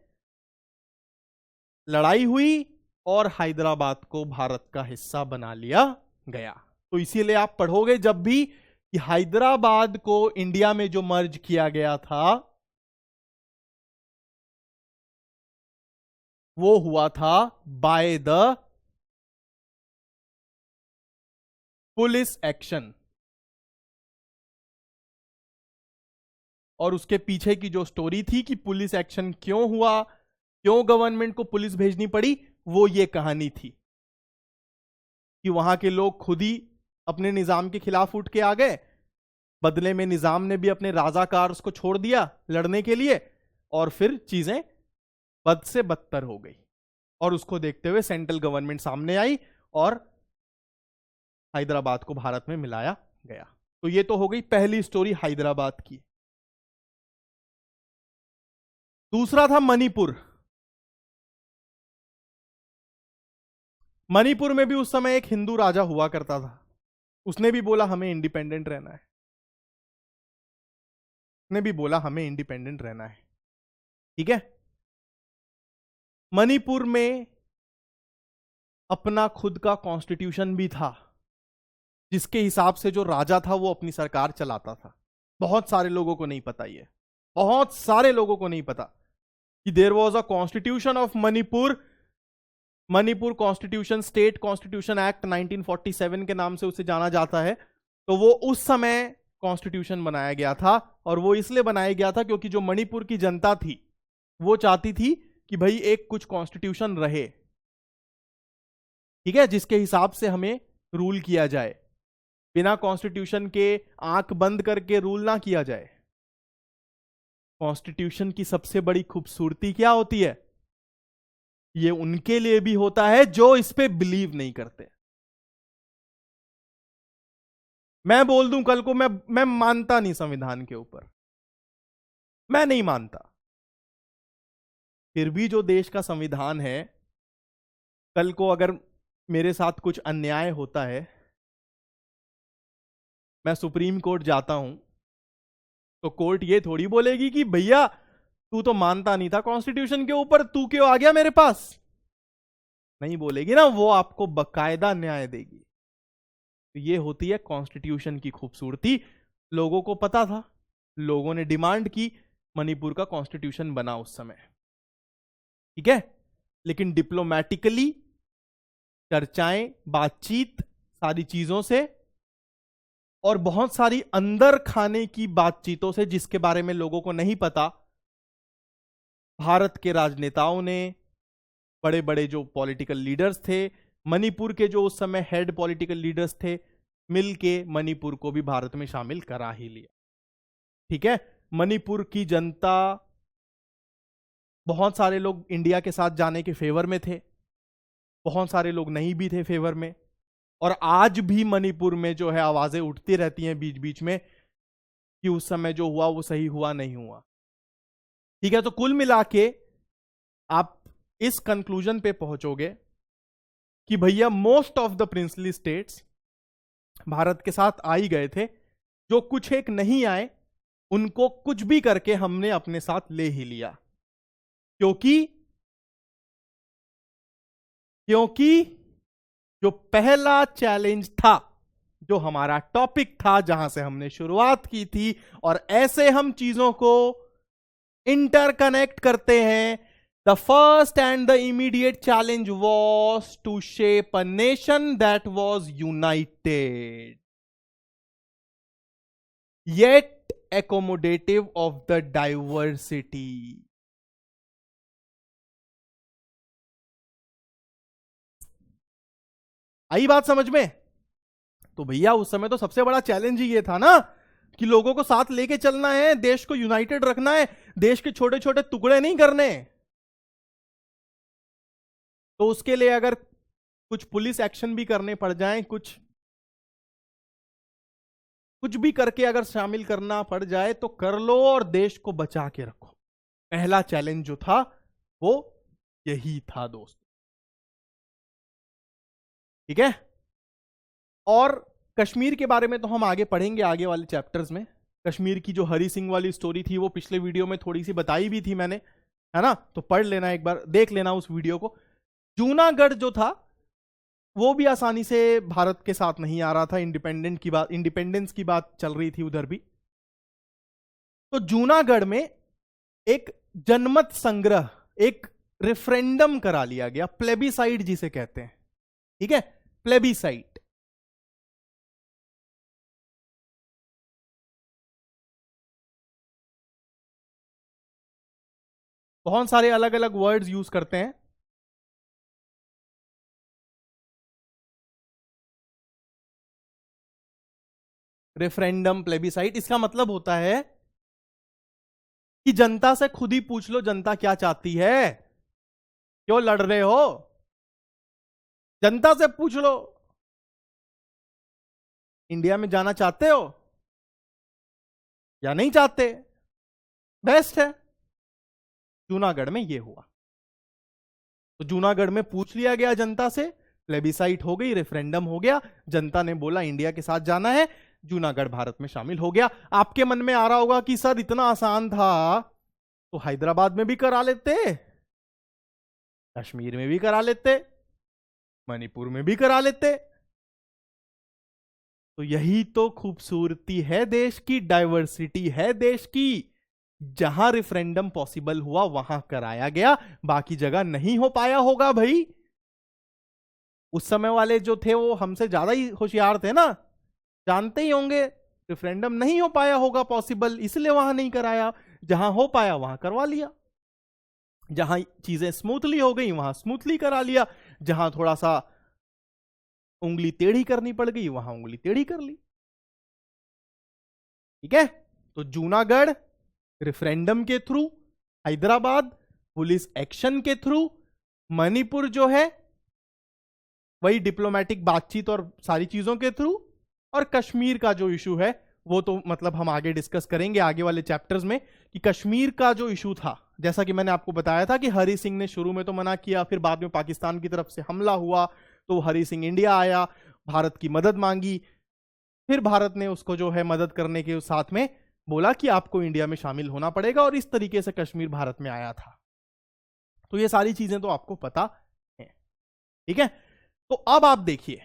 लड़ाई हुई और हैदराबाद को भारत का हिस्सा बना लिया गया। तो इसीलिए आप पढ़ोगे जब भी कि हैदराबाद को इंडिया में जो मर्ज किया गया था वो हुआ था बाय द पुलिस एक्शन। और उसके पीछे की जो स्टोरी थी कि पुलिस एक्शन क्यों हुआ, क्यों गवर्नमेंट को पुलिस भेजनी पड़ी, वो ये कहानी थी कि वहां के लोग खुद ही अपने निजाम के खिलाफ उठ के आ गए। बदले में निजाम ने भी अपने राजाकार्स को छोड़ दिया लड़ने के लिए, और फिर चीजें बद से बदतर हो गई। और उसको देखते हुए सेंट्रल गवर्नमेंट सामने आई और हैदराबाद को भारत में मिलाया गया। तो ये तो हो गई पहली स्टोरी हैदराबाद की। दूसरा था मणिपुर। मणिपुर में भी उस समय एक हिंदू राजा हुआ करता था। उसने भी बोला हमें इंडिपेंडेंट रहना है, उसने भी बोला हमें इंडिपेंडेंट रहना है। ठीक है, मणिपुर में अपना खुद का कॉन्स्टिट्यूशन भी था, जिसके हिसाब से जो राजा था वो अपनी सरकार चलाता था। बहुत सारे लोगों को नहीं पता, ये बहुत सारे लोगों को नहीं पता कि there was a constitution of Manipur. Manipur constitution, state constitution act 1947 के नाम से उसे जाना जाता है। तो वो उस समय कॉन्स्टिट्यूशन बनाया गया था, और वो इसलिए बनाया गया था क्योंकि जो मणिपुर की जनता थी वो चाहती थी कि भाई एक कुछ कॉन्स्टिट्यूशन रहे, ठीक है, जिसके हिसाब से हमें रूल किया जाए। बिना कॉन्स्टिट्यूशन के आंख बंद करके रूल ना किया जाए। कॉन्स्टिट्यूशन की सबसे बड़ी खूबसूरती क्या होती है? ये उनके लिए भी होता है जो इस पे बिलीव नहीं करते। मैं बोल दूं कल को मैं मानता नहीं संविधान के ऊपर, मैं नहीं मानता, फिर भी जो देश का संविधान है, कल को अगर मेरे साथ कुछ अन्याय होता है, मैं सुप्रीम कोर्ट जाता हूं, तो कोर्ट ये थोड़ी बोलेगी कि भैया तू तो मानता नहीं था कॉन्स्टिट्यूशन के ऊपर, तू क्यों आ गया मेरे पास। नहीं बोलेगी ना, वो आपको बकायदा न्याय देगी। तो ये होती है कॉन्स्टिट्यूशन की खूबसूरती। लोगों को पता था, लोगों ने डिमांड की, मणिपुर का कॉन्स्टिट्यूशन बना उस समय। ठीक है, लेकिन डिप्लोमैटिकली चर्चाएं, बातचीत, सारी चीजों से और बहुत सारी अंदर खाने की बातचीतों से, जिसके बारे में लोगों को नहीं पता, भारत के राजनेताओं ने, बड़े बड़े जो पॉलिटिकल लीडर्स थे, मणिपुर के जो उस समय हेड पॉलिटिकल लीडर्स थे, मिलके मणिपुर को भी भारत में शामिल करा ही लिया। ठीक है, मणिपुर की जनता, बहुत सारे लोग इंडिया के साथ जाने के फेवर में थे, बहुत सारे लोग नहीं भी थे फेवर में, और आज भी मणिपुर में जो है आवाजें उठती रहती हैं बीच बीच में कि उस समय जो हुआ वो सही हुआ नहीं हुआ। ठीक है, तो कुल मिला के आप इस कंक्लूजन पे पहुंचोगे कि भैया most of the princely states Bharat के साथ आ ही गए थे, जो कुछ एक नहीं आए उनको कुछ भी करके हमने अपने साथ ले ही लिया, क्योंकि क्योंकि जो पहला चैलेंज था, जो हमारा टॉपिक था, जहां से हमने शुरुआत की थी, और ऐसे हम चीजों को इंटरकनेक्ट करते हैं। The first and the immediate challenge was to shape a nation that was united yet accommodative of the diversity। आई बात समझ में? तो भैया उस समय तो सबसे बड़ा चैलेंज ही ये था ना कि लोगों को साथ लेके चलना है, देश को यूनाइटेड रखना है, देश के छोटे छोटे टुकड़े नहीं करने। तो उसके लिए अगर कुछ पुलिस एक्शन भी करने पड़ जाएं, कुछ भी करके अगर शामिल करना पड़ जाए तो कर लो और देश को बचा के रखो। पहला चैलेंज जो था वो यही था दोस्त, ठीक है। और कश्मीर के बारे में तो हम आगे पढ़ेंगे, आगे वाले चैप्टर्स में। कश्मीर की जो हरि सिंह वाली स्टोरी थी वो पिछले वीडियो में थोड़ी सी बताई भी थी मैंने, है ना, तो पढ़ लेना, एक बार देख लेना उस वीडियो को। जूनागढ़ जो था वो भी आसानी से भारत के साथ नहीं आ रहा था, इंडिपेंडेंस की बात चल रही थी उधर भी। तो जूनागढ़ में एक जनमत संग्रह, एक रेफरेंडम करा लिया गया, प्लेबिसाइड जिसे कहते हैं, ठीक है, प्लेबिसाइड। बहुत सारे अलग अलग वर्ड्स यूज करते हैं। रेफरेंडम, प्लेबिसाइड, इसका मतलब होता है कि जनता से खुद ही पूछ लो जनता क्या चाहती है, क्यों लड़ रहे हो, जनता से पूछ लो। इंडिया में जाना चाहते हो या नहीं चाहते, बेस्ट है। जूनागढ़ में ये हुआ, तो जूनागढ़ में पूछ लिया गया जनता से, प्लेबिसाइट हो गई, रेफरेंडम हो गया, जनता ने बोला इंडिया के साथ जाना है, जूनागढ़ भारत में शामिल हो गया। आपके मन में आ रहा होगा कि सर इतना आसान था तो हैदराबाद में भी करा लेते, कश्मीर में भी करा लेते, मणिपुर में भी करा लेते। तो यही तो खूबसूरती है देश की, डाइवर्सिटी है देश की। जहां रेफरेंडम पॉसिबल हुआ वहां कराया गया, बाकी जगह नहीं हो पाया होगा भाई। उस समय वाले जो थे वो हमसे ज्यादा ही होशियार थे ना, जानते ही होंगे रेफरेंडम नहीं हो पाया होगा पॉसिबल, इसलिए वहां नहीं कराया। जहां हो पाया वहां करवा लिया, जहां चीजें स्मूथली हो गई वहां स्मूथली करा लिया, जहां थोड़ा सा उंगली टेढ़ी करनी पड़ गई वहां उंगली टेढ़ी कर ली, ठीक है। तो जूनागढ़ रेफरेंडम के थ्रू, हैदराबाद पुलिस एक्शन के थ्रू, मणिपुर जो है वही डिप्लोमेटिक बातचीत और सारी चीजों के थ्रू, और कश्मीर का जो इशू है वो तो मतलब हम आगे डिस्कस करेंगे आगे वाले चैप्टर्स में, कि कश्मीर का जो इशू था, जैसा कि मैंने आपको बताया था कि हरि सिंह ने शुरू में तो मना किया, फिर बाद में पाकिस्तान की तरफ से हमला हुआ तो हरि सिंह इंडिया आया, भारत की मदद मांगी, फिर भारत ने उसको जो है मदद करने के साथ में बोला कि आपको इंडिया में शामिल होना पड़ेगा, और इस तरीके से कश्मीर भारत में आया था। तो ये सारी चीजें तो आपको पता है, ठीक है। तो अब आप देखिए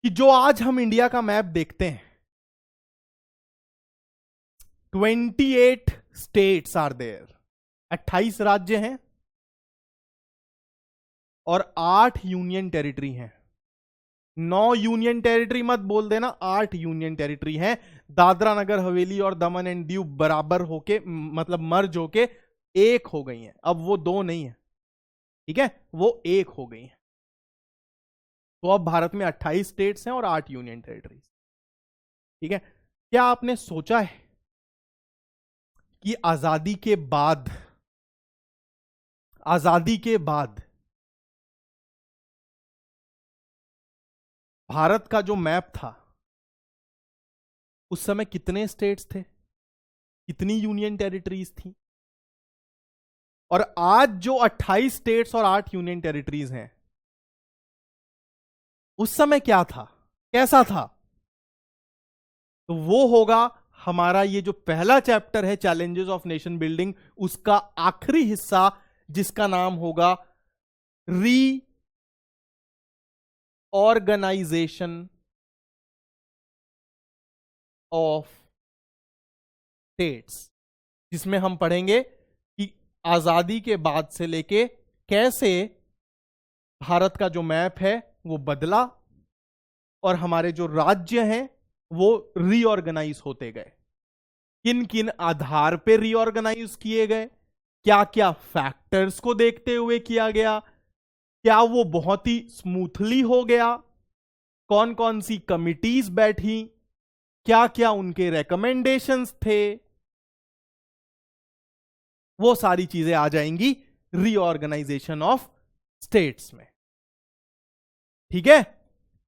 कि जो आज हम इंडिया का मैप देखते हैं, 28 स्टेट्स आर देयर, 28 राज्य हैं और 8 यूनियन टेरिटरी हैं। 9 यूनियन टेरिटरी मत बोल देना, 8 यूनियन टेरिटरी हैं। दादरा नगर हवेली और दमन एंड दीव बराबर होके, मतलब मर्ज होके एक हो गई हैं, अब वो 2 नहीं है, ठीक है, वो 1 हो गई हैं। तो अब भारत में 28 स्टेट्स हैं और 8 यूनियन टेरिटरीज, ठीक है। क्या आपने सोचा है कि आजादी के बाद भारत का जो मैप था उस समय कितने स्टेट्स थे, कितनी यूनियन टेरिटरीज थी, और आज जो 28 स्टेट्स और 8 यूनियन टेरिटरीज हैं उस समय क्या था, कैसा था? तो वो होगा हमारा ये जो पहला चैप्टर है चैलेंजेस ऑफ नेशन बिल्डिंग, उसका आखिरी हिस्सा, जिसका नाम होगा रीऑर्गेनाइजेशन ऑफ स्टेट्स, जिसमें हम पढ़ेंगे कि आजादी के बाद से लेके कैसे भारत का जो मैप है वो बदला और हमारे जो राज्य हैं वो रीऑर्गेनाइज होते गए, किन किन आधार पे रीऑर्गेनाइज किए गए, क्या क्या फैक्टर्स को देखते हुए किया गया, क्या वो बहुत ही स्मूथली हो गया, कौन कौन सी कमिटीज बैठी, क्या क्या उनके रिकमेंडेशंस थे, वो सारी चीजें आ जाएंगी रीऑर्गेनाइजेशन ऑफ स्टेट्स में। ठीक है,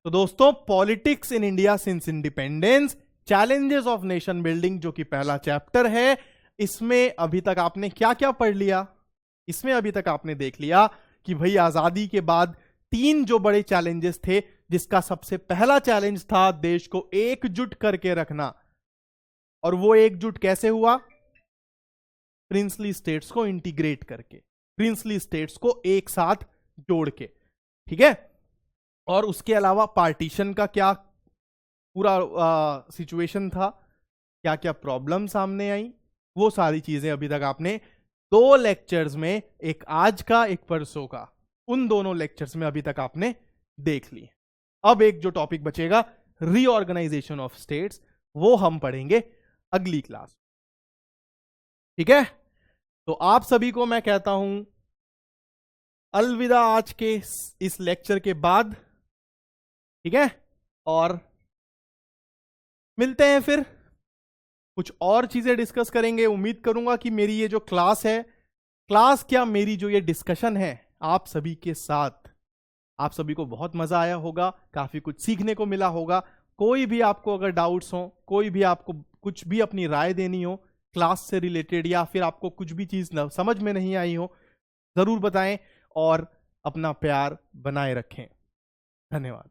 तो दोस्तों politics in India since independence, challenges of nation building जो कि पहला चैप्टर है, इसमें अभी तक आपने क्या क्या पढ़ लिया? इसमें अभी तक आपने देख लिया कि भाई आजादी के बाद 3 जो बड़े चैलेंजेस थे, जिसका सबसे पहला चैलेंज था देश को एकजुट करके रखना, और वो एकजुट कैसे हुआ? प्रिंसली स्टेट्स को इंटीग्रेट करके, प्रिंसली स्टेट्स को एक साथ जोड़ के। ठीक है, और उसके अलावा पार्टीशन का क्या पूरा सिचुएशन था, क्या क्या प्रॉब्लम सामने आई, वो सारी चीजें अभी तक आपने 2 लेक्चर्स में, एक आज का एक परसों का, उन दोनों लेक्चर्स में अभी तक आपने देख ली। अब एक जो टॉपिक बचेगा रीऑर्गेनाइजेशन ऑफ स्टेट्स, वो हम पढ़ेंगे अगली क्लास। ठीक है, तो आप सभी को मैं कहता हूं अलविदा आज के इस लेक्चर के बाद। ठीक है, और मिलते हैं फिर, कुछ और चीजें डिस्कस करेंगे। उम्मीद करूंगा कि मेरी ये जो क्लास है, क्लास क्या मेरी जो ये डिस्कशन है आप सभी के साथ, आप सभी को बहुत मजा आया होगा, काफी कुछ सीखने को मिला होगा। कोई भी आपको अगर डाउट्स हो, कोई भी आपको कुछ भी अपनी राय देनी हो क्लास से रिलेटेड, या फिर आपको कुछ भी चीज समझ में नहीं आई हो, जरूर बताएं और अपना प्यार बनाए रखें। धन्यवाद।